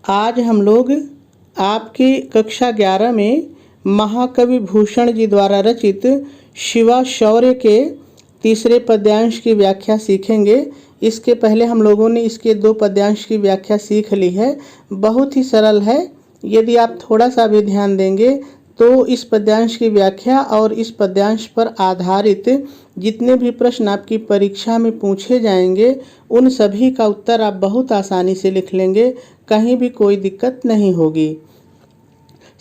आज हम लोग आपकी कक्षा 11 में महाकवि भूषण जी द्वारा रचित शिवा शौर्य के तीसरे पद्यांश की व्याख्या सीखेंगे। इसके पहले हम लोगों ने इसके 2 पद्यांश की व्याख्या सीख ली है। बहुत ही सरल है। यदि आप थोड़ा सा भी ध्यान देंगे तो इस पद्यांश की व्याख्या और इस पद्यांश पर आधारित जितने भी प्रश्न आपकी परीक्षा में पूछे जाएंगे उन सभी का उत्तर आप बहुत आसानी से लिख लेंगे, कहीं भी कोई दिक्कत नहीं होगी।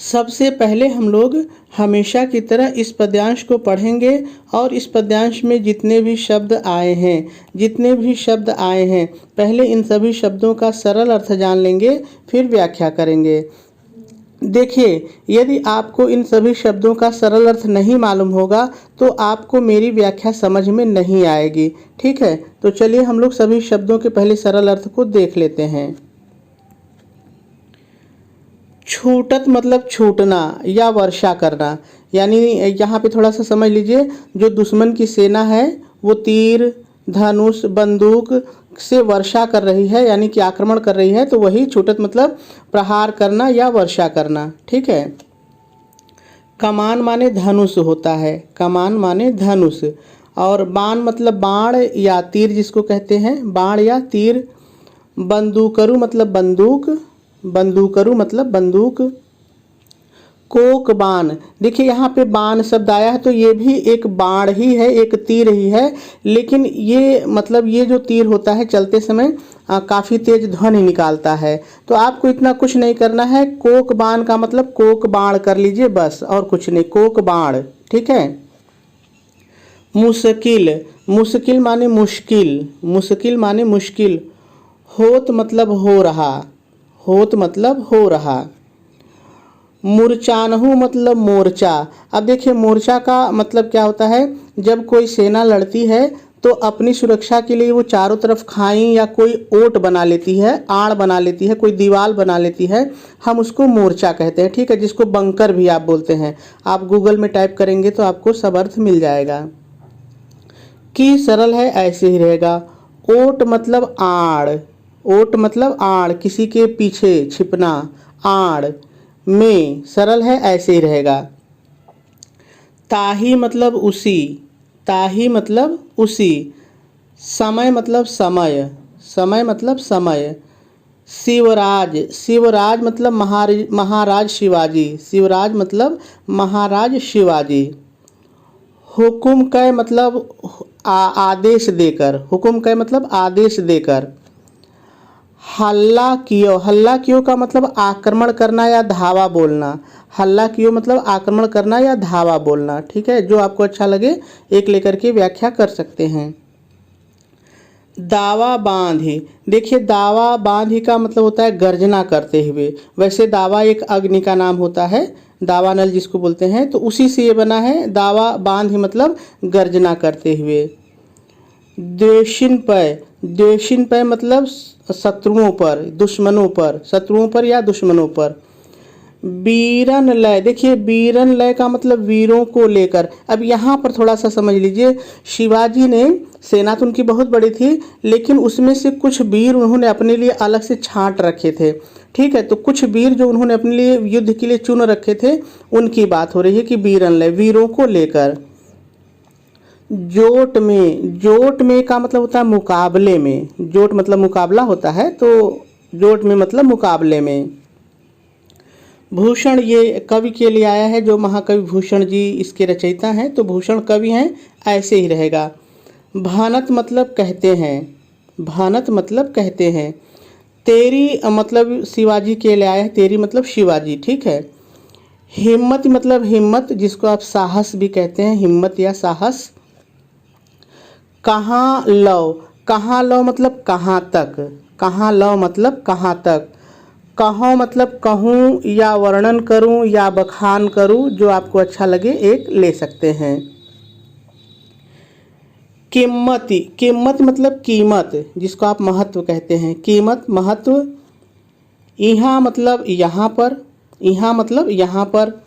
सबसे पहले हम लोग हमेशा की तरह इस पद्यांश को पढ़ेंगे और इस पद्यांश में जितने भी शब्द आए हैं पहले इन सभी शब्दों का सरल अर्थ जान लेंगे, फिर व्याख्या करेंगे। देखिए, यदि आपको इन सभी शब्दों का सरल अर्थ नहीं मालूम होगा तो आपको मेरी व्याख्या समझ में नहीं आएगी। ठीक है, तो चलिए हम लोग सभी शब्दों के पहले सरल अर्थ को देख लेते हैं। छूटत मतलब छूटना या वर्षा करना, यानी यहाँ पे थोड़ा सा समझ लीजिए। जो दुश्मन की सेना है वो तीर, धनुष, बंदूक से वर्षा कर रही है, यानी कि आक्रमण कर रही है, तो वही छूटत मतलब प्रहार करना या वर्षा करना। ठीक है। कमान माने धनुष होता है, कमान माने धनुष। और बाण मतलब बाण या तीर जिसको कहते हैं, बाण या तीर। बंदूकरू मतलब बंदूक, बंदूकरू मतलब बंदूक। कोक बाण, देखिए यहाँ पे बाण शब्द आया है तो ये भी एक बाण ही है, एक तीर ही है, लेकिन ये मतलब ये जो तीर होता है चलते समय काफ़ी तेज ध्वनि निकालता है। तो आपको इतना कुछ नहीं करना है। कोक बाण का मतलब कोक बाण कर लीजिए बस, और कुछ नहीं, कोक बाण। ठीक है। मुश्किल, मुश्किल माने मुश्किल, मुश्किल माने मुश्किल। होत मतलब हो रहा, होत मतलब हो रहा। मूर्छानहु मतलब मोर्चा। अब देखिए मोर्चा का मतलब क्या होता है, जब कोई सेना लड़ती है तो अपनी सुरक्षा के लिए वो चारों तरफ खाई या कोई ओट बना लेती है, आड़ बना लेती है, कोई दीवार बना लेती है, हम उसको मोर्चा कहते हैं। ठीक है, जिसको बंकर भी आप बोलते हैं। आप गूगल में टाइप करेंगे तो आपको सब अर्थ मिल जाएगा। की सरल है ऐसे ही रहेगा। ओट मतलब आड़, ओट मतलब आड़, किसी के पीछे छिपना, आड़। में सरल है ऐसे ही रहेगा। ताही मतलब उसी, ताही मतलब उसी। समय मतलब समय, समय मतलब समय। शिवराज, शिवराज मतलब महाराज शिवाजी, शिवराज मतलब महाराज शिवाजी। हुकुम कै मतलब आदेश देकर, हुकुम कै मतलब आदेश देकर। हल्ला कियो, हल्ला कियो का मतलब आक्रमण करना या धावा बोलना, हल्ला कियो मतलब आक्रमण करना या धावा बोलना। ठीक है, जो आपको अच्छा लगे एक लेकर के व्याख्या कर सकते हैं। दावा बांधी, देखिए दावा बांधी का मतलब होता है गर्जना करते हुए। वैसे दावा एक अग्नि का नाम होता है, दावा नल जिसको बोलते हैं, तो उसी से ये बना है। दावा बांधी मतलब गर्जना करते हुए। द्वेषिन पय, द्वेषिन पय मतलब शत्रुओं पर, दुश्मनों पर, शत्रुओं पर या दुश्मनों पर। वीरन लय, देखिए वीरन लय का मतलब वीरों को लेकर। अब यहाँ पर थोड़ा सा समझ लीजिए, शिवाजी ने सेना तो उनकी बहुत बड़ी थी, लेकिन उसमें से कुछ वीर उन्होंने अपने लिए अलग से छांट रखे थे। ठीक है, तो कुछ वीर जो उन्होंने अपने लिए युद्ध के लिए चुन रखे थे उनकी बात हो रही है कि वीरन लय, वीरों को लेकर। जोट में, जोट में का मतलब होता है मुकाबले में, जोट मतलब मुकाबला होता है, तो जोट में मतलब मुकाबले में। भूषण ये कवि के लिए आया है, जो महाकवि भूषण जी इसके रचयिता हैं, तो भूषण कवि हैं ऐसे ही रहेगा। भानत मतलब कहते हैं, भानत मतलब कहते हैं। तेरी मतलब शिवाजी के लिए आया है, तेरी मतलब शिवाजी। ठीक है। हिम्मत मतलब हिम्मत, जिसको आप साहस भी कहते हैं, हिम्मत या साहस। कहाँ लव, कहाँ लव मतलब कहाँ तक, कहाँ लव मतलब कहाँ तक। कहूँ मतलब कहूँ या वर्णन करूँ या बखान करूँ, जो आपको अच्छा लगे एक ले सकते हैं। कीमती, कीमत मतलब कीमत, जिसको आप महत्व कहते हैं, कीमत महत्व। यहाँ मतलब यहाँ पर, यहाँ मतलब यहाँ पर।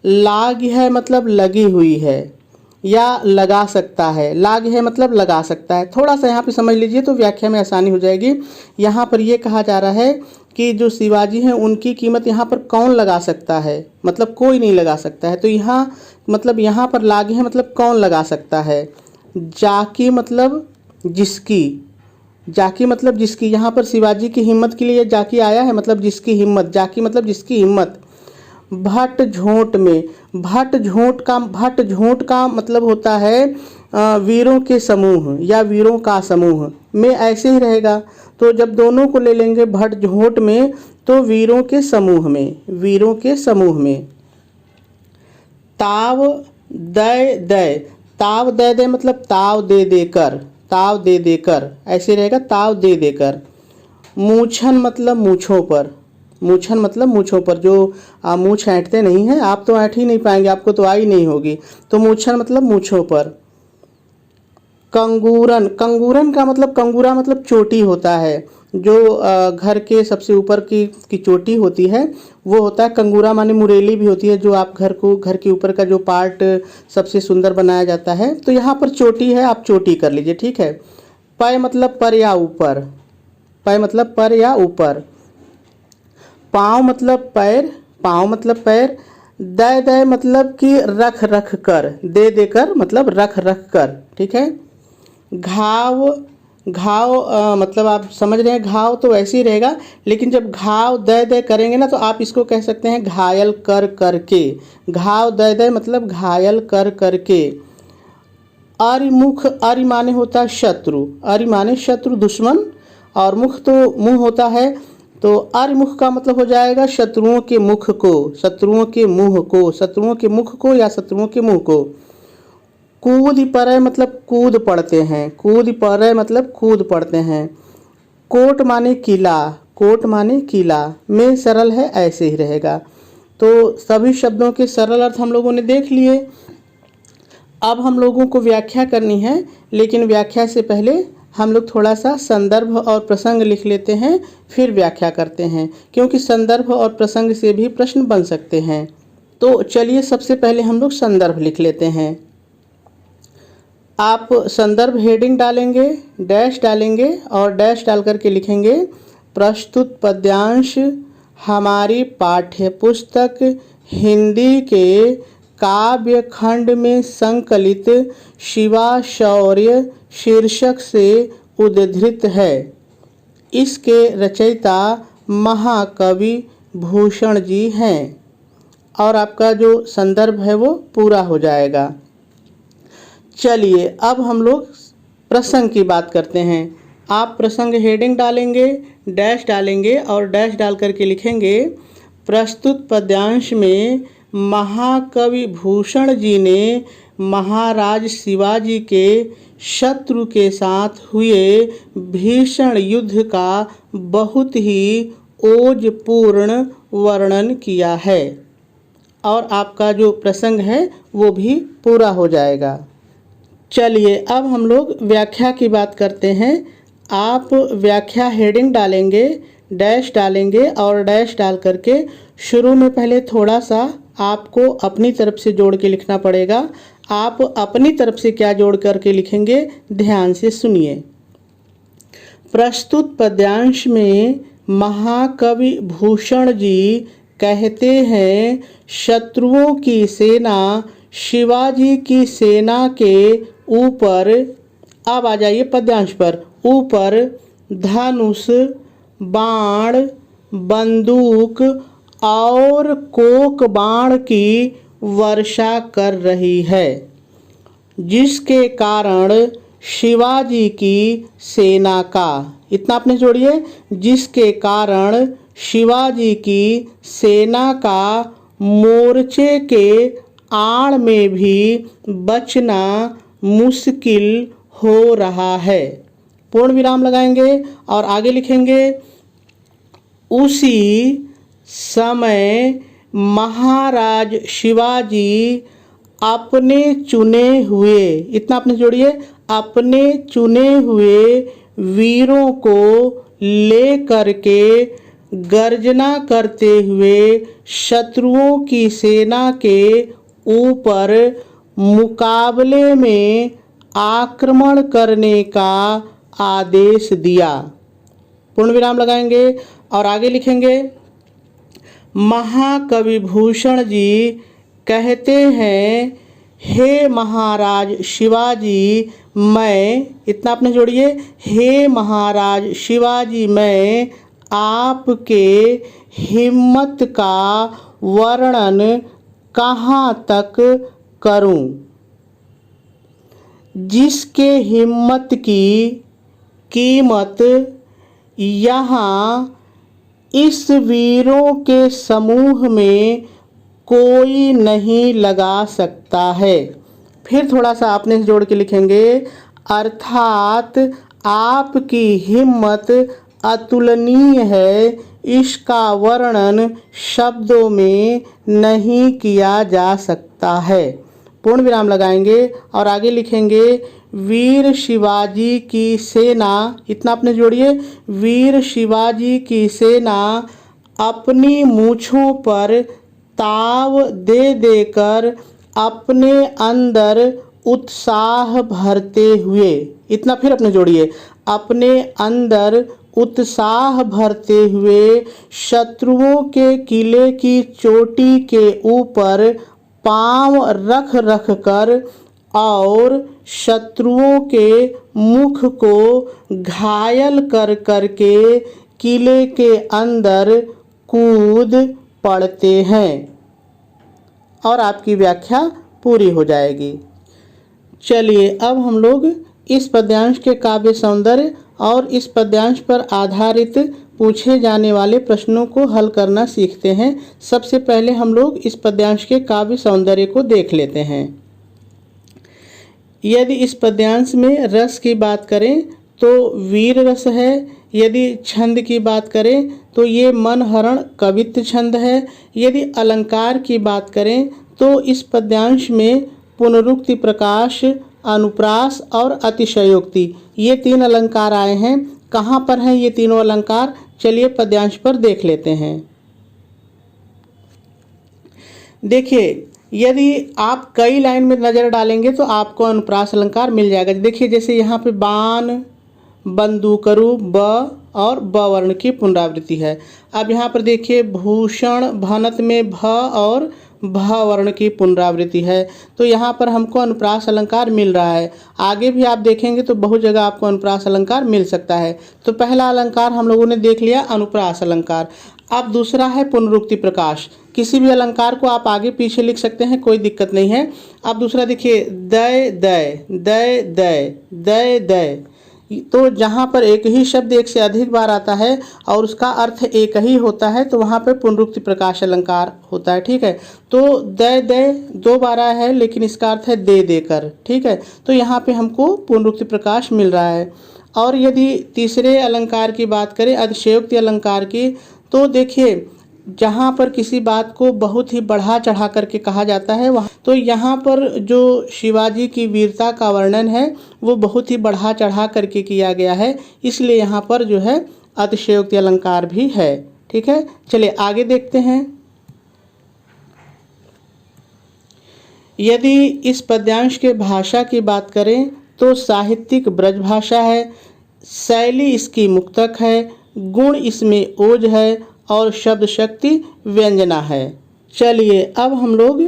लाग है मतलब लगी हुई है या लगा सकता है, लाग है मतलब लगा सकता है। थोड़ा सा यहाँ पे समझ लीजिए तो व्याख्या में आसानी हो जाएगी। यहाँ पर ये कहा जा रहा है कि जो शिवाजी हैं उनकी कीमत यहाँ पर कौन लगा सकता है, मतलब कोई नहीं लगा सकता है। तो यहाँ मतलब यहाँ पर लागे है मतलब कौन लगा सकता है। जाकी मतलब जिसकी, जाकी मतलब जिसकी, यहाँ पर शिवाजी की हिम्मत के लिए जाकी आया है, मतलब जिसकी हिम्मत, जाकी मतलब जिसकी हिम्मत। भट झोंट में, भट झोंट का मतलब होता है वीरों के समूह या वीरों का समूह में, ऐसे ही रहेगा। तो जब दोनों को ले लेंगे भट झोंट में तो वीरों के समूह में, वीरों के समूह में। ताव दय दय, ताव दय दय मतलब ताव दे देकर, ताव दे देकर, ऐसे रहेगा ताव दे देकर। मूछन मतलब मूछों पर, मूछन मतलब मूछों पर, जो मूछ ऐंठते नहीं हैं, आप तो ऐंठ ही नहीं पाएंगे, आपको तो आई नहीं होगी, तो मूछन मतलब मूछों पर। कंगूरन, कंगूरन का मतलब, कंगूरा मतलब चोटी होता है, जो घर के सबसे ऊपर की चोटी होती है वो होता है कंगूरा, माने मुरेली भी होती है, जो आप घर के ऊपर का जो पार्ट सबसे सुंदर बनाया जाता है। तो यहाँ पर चोटी है, आप चोटी कर लीजिए, ठीक है। पय मतलब पर या ऊपर, पय मतलब पर या ऊपर। पाँव मतलब पैर, पाँव मतलब पैर। दय दय मतलब कि रख रख कर, दे देकर मतलब रख रख कर, ठीक है। घाव, घाव मतलब आप समझ रहे हैं, घाव तो वैसे ही रहेगा, लेकिन जब घाव दय दय करेंगे ना तो आप इसको कह सकते हैं घायल कर करके। घाव दय दय मतलब घायल कर करके। अरिमुख, अरि माने होता है शत्रु, अरि माने शत्रु दुश्मन, और मुख तो मुंह होता है, तो अरिमुख का मतलब हो जाएगा शत्रुओं के मुख को, शत्रुओं के मुंह को, शत्रुओं के मुख को या शत्रुओं के मुंह को। कूद पड़े मतलब कूद पड़ते हैं, कूद पड़े मतलब कूद पड़ते हैं। कोट माने किला, कोट माने किला, में सरल है, ऐसे ही रहेगा। तो सभी शब्दों के सरल अर्थ हम लोगों ने देख लिए। अब हम लोगों को व्याख्या करनी है, लेकिन व्याख्या से पहले हम लोग थोड़ा सा संदर्भ और प्रसंग लिख लेते हैं, फिर व्याख्या करते हैं, क्योंकि संदर्भ और प्रसंग से भी प्रश्न बन सकते हैं। तो चलिए सबसे पहले हम लोग संदर्भ लिख लेते हैं। आप संदर्भ हेडिंग डालेंगे, डैश डालेंगे और डैश डाल करके लिखेंगे प्रस्तुत पद्यांश हमारी पाठ्य पुस्तक हिंदी के काव्य खंड में संकलित शिवा शौर्य शीर्षक से उद्धृत है। इसके रचयिता महाकवि भूषण जी हैं, और आपका जो संदर्भ है वो पूरा हो जाएगा। चलिए अब हम लोग प्रसंग की बात करते हैं। आप प्रसंग हेडिंग डालेंगे, डैश डालेंगे और डैश डाल करके लिखेंगे प्रस्तुत पद्यांश में महाकवि भूषण जी ने महाराज शिवाजी के शत्रु के साथ हुए भीषण युद्ध का बहुत ही ओजपूर्ण वर्णन किया है, और आपका जो प्रसंग है वो भी पूरा हो जाएगा। चलिए अब हम लोग व्याख्या की बात करते हैं। आप व्याख्या हेडिंग डालेंगे, डैश डालेंगे और डैश डाल करके शुरू में पहले थोड़ा सा आपको अपनी तरफ से जोड़ के लिखना पड़ेगा। आप अपनी तरफ से क्या जोड़ करके लिखेंगे, ध्यान से सुनिए। प्रस्तुत पद्यांश में महाकवि भूषण जी कहते हैं शत्रुओं की सेना शिवाजी की सेना के ऊपर, अब आ जाइए पद्यांश पर, ऊपर धनुष, बाण, बंदूक और कोक बाण की वर्षा कर रही है, जिसके कारण शिवाजी की सेना का, इतना आपने जोड़िए, जिसके कारण शिवाजी की सेना का मोर्चे के आड़ में भी बचना मुश्किल हो रहा है। पूर्ण विराम लगाएंगे और आगे लिखेंगे उसी समय महाराज शिवाजी अपने चुने हुए, इतना आपने जोड़िए, अपने चुने हुए वीरों को ले करके गर्जना करते हुए शत्रुओं की सेना के ऊपर मुकाबले में आक्रमण करने का आदेश दिया। पूर्ण विराम लगाएंगे और आगे लिखेंगे, महाकवि भूषण जी कहते हैं, हे महाराज शिवाजी मैं, इतना आपने जोड़िए, हे महाराज शिवाजी मैं आपके हिम्मत का वर्णन कहाँ तक करूं। जिसके हिम्मत की कीमत यहाँ इस वीरों के समूह में कोई नहीं लगा सकता है। फिर थोड़ा सा आपने जोड़ के लिखेंगे, अर्थात आपकी हिम्मत अतुलनीय है, इसका वर्णन शब्दों में नहीं किया जा सकता है। पूर्ण विराम लगाएंगे और आगे लिखेंगे, वीर शिवाजी की सेना, इतना आपने जोड़िए, वीर शिवाजी की सेना अपनी मूँछों पर ताव दे देकर अपने अंदर उत्साह भरते हुए, इतना फिर अपने जोड़िए, अपने अंदर उत्साह भरते हुए शत्रुओं के किले की चोटी के ऊपर पांव रख रख कर और शत्रुओं के मुख को घायल कर करके किले के अंदर कूद पड़ते हैं। और आपकी व्याख्या पूरी हो जाएगी। चलिए अब हम लोग इस पद्यांश के काव्य सौंदर्य और इस पद्यांश पर आधारित पूछे जाने वाले प्रश्नों को हल करना सीखते हैं। सबसे पहले हम लोग इस पद्यांश के काव्य सौंदर्य को देख लेते हैं। यदि इस पद्यांश में रस की बात करें तो वीर रस है। यदि छंद की बात करें तो ये मनहरण कवित्व छंद है। यदि अलंकार की बात करें तो इस पद्यांश में पुनरुक्ति प्रकाश, अनुप्रास और अतिशयोक्ति, ये 3 अलंकार आए हैं। कहाँ पर हैं ये तीनों अलंकार, चलिए पद्यांश पर देख लेते हैं। देखिए, यदि आप कई लाइन में नज़र डालेंगे तो आपको अनुप्रास अलंकार मिल जाएगा। देखिए जैसे यहाँ पे बाण, बंदूकरू, ब और ब वर्ण की पुनरावृत्ति है। अब यहाँ पर देखिए भूषण, भनत में भ और भ वर्ण की पुनरावृत्ति है, तो यहाँ पर हमको अनुप्रास अलंकार मिल रहा है। आगे भी आप देखेंगे तो बहुत जगह आपको अनुप्रास अलंकार मिल सकता है। तो पहला अलंकार हम लोगों ने देख लिया, अनुप्रास अलंकार। अब दूसरा है पुनरुक्ति प्रकाश। किसी भी अलंकार को आप आगे पीछे लिख सकते हैं, कोई दिक्कत नहीं है। अब दूसरा देखिए दय दय, दय दय, दय दय, तो जहाँ पर एक ही शब्द एक से अधिक बार आता है और उसका अर्थ एक ही होता है तो वहाँ पे पुनरुक्ति प्रकाश अलंकार होता है। ठीक है, तो दय दय 2 बार आया है लेकिन इसका अर्थ है दे देकर। ठीक है, तो यहाँ पे हमको पुनरुक्ति प्रकाश मिल रहा है। और यदि तीसरे अलंकार की बात करें, अतिशयोक्ति अलंकार की, तो देखिए जहाँ पर किसी बात को बहुत ही बढ़ा चढ़ा करके कहा जाता है वहाँ, तो यहाँ पर जो शिवाजी की वीरता का वर्णन है वो बहुत ही बढ़ा चढ़ा करके किया गया है, इसलिए यहाँ पर जो है अतिशयोक्ति अलंकार भी है। ठीक है, चलिए आगे देखते हैं। यदि इस पद्यांश के भाषा की बात करें तो साहित्यिक ब्रज भाषा है, शैली इसकी मुक्तक है, गुण इसमें ओज है और शब्द शक्ति व्यंजना है। चलिए अब हम लोग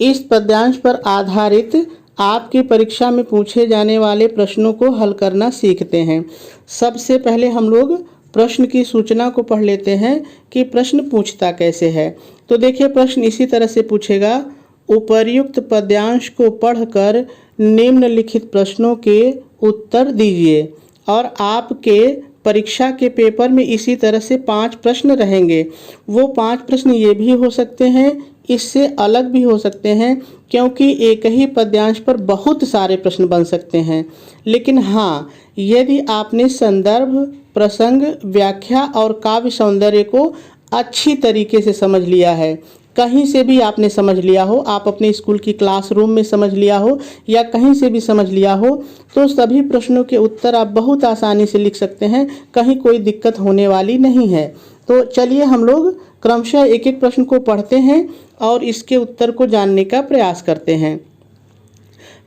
इस पद्यांश पर आधारित आपकी परीक्षा में पूछे जाने वाले प्रश्नों को हल करना सीखते हैं। सबसे पहले हम लोग प्रश्न की सूचना को पढ़ लेते हैं कि प्रश्न पूछता कैसे है। तो देखिए प्रश्न इसी तरह से पूछेगा, उपर्युक्त पद्यांश को पढ़कर निम्नलिखित प्रश्नों के उत्तर दीजिए। और आपके परीक्षा के पेपर में इसी तरह से 5 प्रश्न रहेंगे। वो 5 प्रश्न ये भी हो सकते हैं, इससे अलग भी हो सकते हैं, क्योंकि एक ही पद्यांश पर बहुत सारे प्रश्न बन सकते हैं। लेकिन हाँ, यदि आपने संदर्भ, प्रसंग, व्याख्या और काव्य सौंदर्य को अच्छी तरीके से समझ लिया है, कहीं से भी आपने समझ लिया हो, आप अपने स्कूल की क्लासरूम में समझ लिया हो या कहीं से भी समझ लिया हो, तो सभी प्रश्नों के उत्तर आप बहुत आसानी से लिख सकते हैं, कहीं कोई दिक्कत होने वाली नहीं है। तो चलिए हम लोग क्रमशः एक एक प्रश्न को पढ़ते हैं और इसके उत्तर को जानने का प्रयास करते हैं।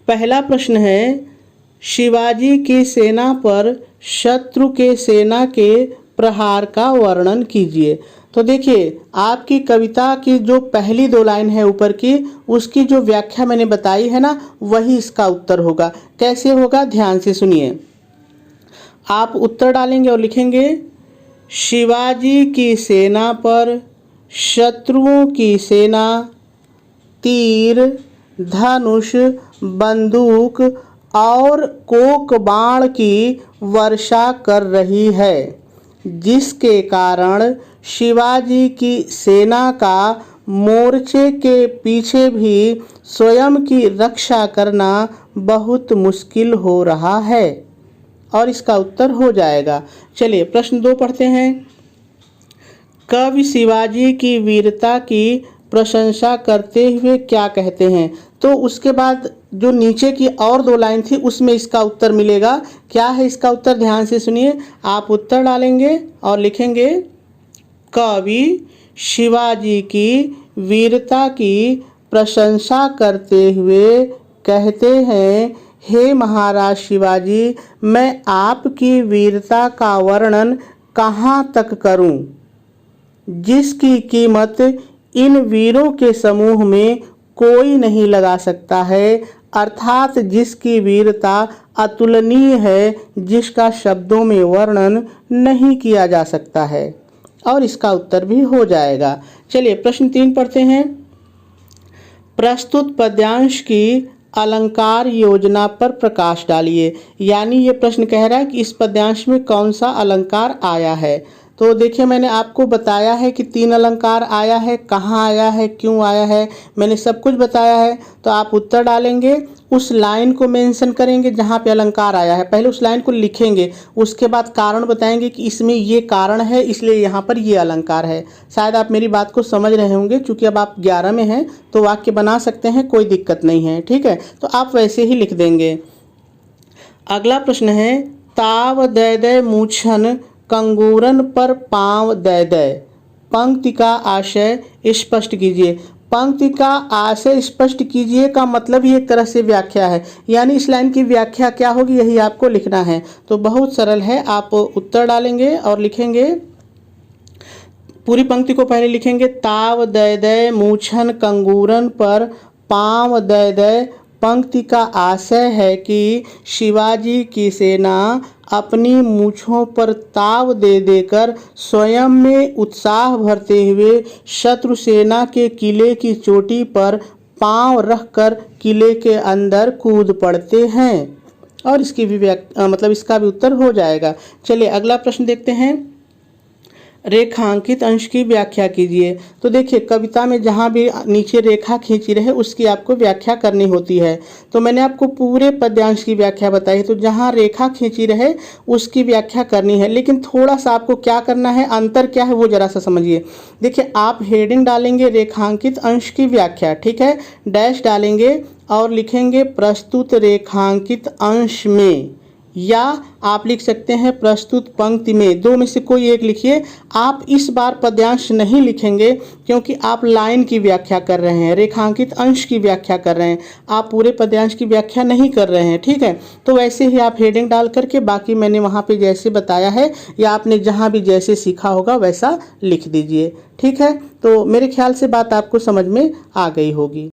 पहला प्रश्न है, शिवाजी की सेना पर शत्रु के सेना के प्रहार का वर्णन कीजिए। तो देखिए, आपकी कविता की जो पहली 2 लाइन है ऊपर की, उसकी जो व्याख्या मैंने बताई है ना, वही इसका उत्तर होगा। कैसे होगा, ध्यान से सुनिए। आप उत्तर डालेंगे और लिखेंगे, शिवाजी की सेना पर शत्रुओं की सेना तीर, धनुष, बंदूक और कोक बाण की वर्षा कर रही है, जिसके कारण शिवाजी की सेना का मोर्चे के पीछे भी स्वयं की रक्षा करना बहुत मुश्किल हो रहा है। और इसका उत्तर हो जाएगा। चलिए प्रश्न 2 पढ़ते हैं। कवि शिवाजी की वीरता की प्रशंसा करते हुए क्या कहते हैं? तो उसके बाद जो नीचे की और 2 लाइन थी उसमें इसका उत्तर मिलेगा। क्या है इसका उत्तर, ध्यान से सुनिए। आप उत्तर डालेंगे और लिखेंगे, कवि शिवाजी की वीरता की प्रशंसा करते हुए कहते हैं, हे महाराज शिवाजी, मैं आपकी वीरता का वर्णन कहाँ तक करूं, जिसकी कीमत इन वीरों के समूह में कोई नहीं लगा सकता है, अर्थात जिसकी वीरता अतुलनीय है, जिसका शब्दों में वर्णन नहीं किया जा सकता है। और इसका उत्तर भी हो जाएगा। चलिए प्रश्न 3 पढ़ते हैं। प्रस्तुत पद्यांश की अलंकार योजना पर प्रकाश डालिए। यानी ये प्रश्न कह रहा है कि इस पद्यांश में कौन सा अलंकार आया है। तो देखिए, मैंने आपको बताया है कि 3 अलंकार आया है, कहाँ आया है, क्यों आया है, मैंने सब कुछ बताया है। तो आप उत्तर डालेंगे, उस लाइन को मेंशन करेंगे जहाँ पे अलंकार आया है, पहले उस लाइन को लिखेंगे, उसके बाद कारण बताएंगे कि इसमें ये कारण है, इसलिए यहाँ पर ये अलंकार है। शायद आप मेरी बात को समझ रहे होंगे। चूँकि अब आप 11 में हैं तो वाक्य बना सकते हैं, कोई दिक्कत नहीं है, ठीक है। तो आप वैसे ही लिख देंगे। अगला प्रश्न है, ताव दय दय मूछन कंगूरन पर पाँव दय दय। पंक्ति का आशय स्पष्ट कीजिए। पंक्ति का आशय स्पष्ट कीजिए का मतलब ही एक तरह से व्याख्या है। यानी इस लाइन की व्याख्या क्या होगी, यही आपको लिखना है। तो बहुत सरल है। आप उत्तर डालेंगे और लिखेंगे, पूरी पंक्ति को पहले लिखेंगे, ताव दय दय मूछन कंगूरन पर पाँव दय दय। पंक्ति का आशय है कि शिवाजी की सेना अपनी मूछों पर ताव दे देकर स्वयं में उत्साह भरते हुए शत्रु सेना के किले की चोटी पर पांव रखकर किले के अंदर कूद पड़ते हैं। और इसकी भी मतलब इसका भी उत्तर हो जाएगा। चलिए अगला प्रश्न देखते हैं। रेखांकित अंश की व्याख्या कीजिए। तो देखिए, कविता में जहाँ भी नीचे रेखा खींची रहे उसकी आपको व्याख्या करनी होती है। तो मैंने आपको पूरे पद्यांश की व्याख्या बताई है। तो जहाँ रेखा खींची रहे उसकी व्याख्या करनी है, लेकिन थोड़ा सा आपको क्या करना है, अंतर क्या है वो जरा सा समझिए। देखिए, आप हेडिंग डालेंगे रेखांकित अंश की व्याख्या, ठीक है, डैश डालेंगे और लिखेंगे प्रस्तुत रेखांकित अंश में, या आप लिख सकते हैं प्रस्तुत पंक्ति में। 2 में से कोई एक लिखिए। आप इस बार पद्यांश नहीं लिखेंगे क्योंकि आप लाइन की व्याख्या कर रहे हैं, रेखांकित अंश की व्याख्या कर रहे हैं, आप पूरे पद्यांश की व्याख्या नहीं कर रहे हैं, ठीक है। तो वैसे ही आप हेडिंग डाल करके बाकी मैंने वहाँ पे जैसे बताया है या आपने जहाँ भी जैसे सीखा होगा वैसा लिख दीजिए, ठीक है। तो मेरे ख्याल से बात आपको समझ में आ गई होगी।